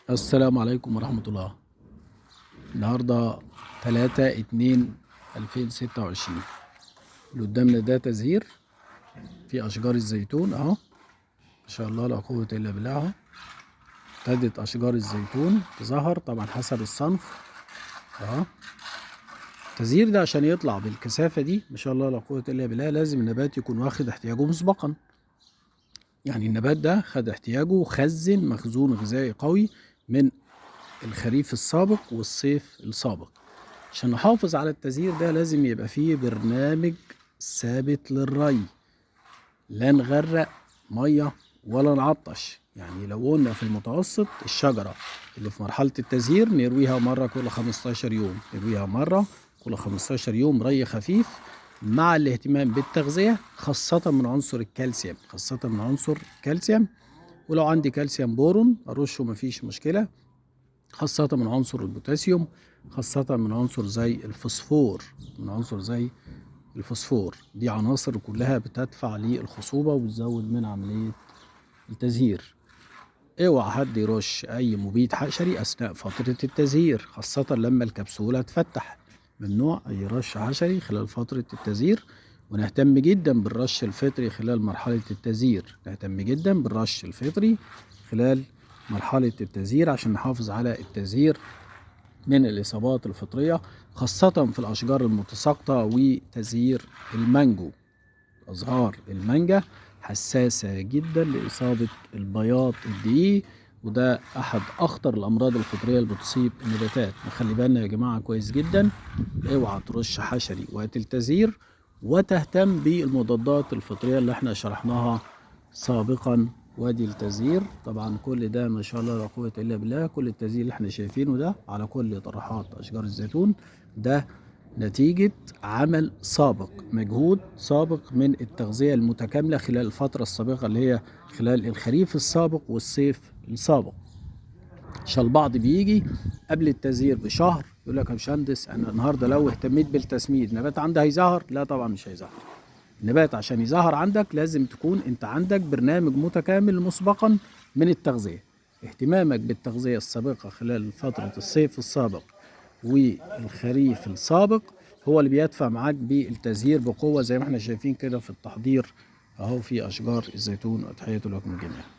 السلام عليكم ورحمة الله. النهاردة 3/2/2026. اللي قدامنا ده تزهير في أشجار الزيتون أهو، ما شاء الله لا قوة إلا بالله أهو. ابتدت أشجار الزيتون تظهر طبعا حسب الصنف أهو. التزهير ده عشان يطلع بالكثافة دي ما شاء الله لا قوة إلا بالله لازم النبات يكون واخد احتياجه مسبقا. يعني النبات ده خد احتياجه وخزن مخزون غذائي قوي من الخريف السابق والصيف السابق. عشان نحافظ على التزهير ده لازم يبقى فيه برنامج ثابت للري، لا نغرق ميه ولا نعطش. يعني لو قلنا في المتوسط الشجرة اللي في مرحلة التزهير نرويها مرة كل 15 يوم، نرويها مرة كل 15 يوم ري خفيف مع الاهتمام بالتغذية خاصة من عنصر الكالسيوم، خاصة من عنصر الكالسيوم. ولو عندي كالسيوم بورون أرشه مفيش مشكلة، خاصة من عنصر البوتاسيوم، خاصة من عنصر زي الفوسفور، من عنصر زي الفوسفور. دي عناصر كلها بتدفع للخصوبة وبتزود من عملية التزهير. اوعى حد يرش اي مبيد حشري اثناء فترة التزهير، خاصة لما الكبسولة تفتح. ممنوع اي رش حشري خلال فترة التزهير. ونهتم جدا بالرش الفطري خلال مرحلة التزهير، نهتم جدا بالرش الفطري خلال مرحلة التزهير عشان نحافظ على التزهير من الإصابات الفطرية، خاصة في الأشجار المتساقطة وتزهير المانجو. أزهار المانجا حساسة جدا لإصابة البياض الدقيق، وده أحد أخطر الأمراض الفطرية اللي بتصيب النباتات. نخلي بالنا يا جماعة كويس جدا، اوعى ترش حشري وقت التزهير، وتهتم بالمضادات الفطرية اللي احنا شرحناها سابقا. وادي التزهير طبعا كل ده ما شاء الله لا قوة الا بالله، كل التزهير اللي احنا شايفينه ده على كل طرحات اشجار الزيتون ده نتيجة عمل سابق، مجهود سابق من التغذية المتكاملة خلال الفترة السابقة اللي هي خلال الخريف السابق والصيف السابق. عشان البعض بيجي قبل التزهير بشهر يقول لك يا باشمهندس انا النهارده لو اهتميت بالتسميد النبات عندي هيزهر. لا طبعا مش هيزهر. النبات عشان يظهر عندك لازم تكون انت عندك برنامج متكامل مسبقا من التغذية. اهتمامك بالتغذية السابقة خلال فترة الصيف السابق والخريف السابق هو اللي بيدفع معاك بالتزهير بقوة زي ما احنا شايفين كده في التحضير اهو في اشجار الزيتون. وتحية لكم جميعا.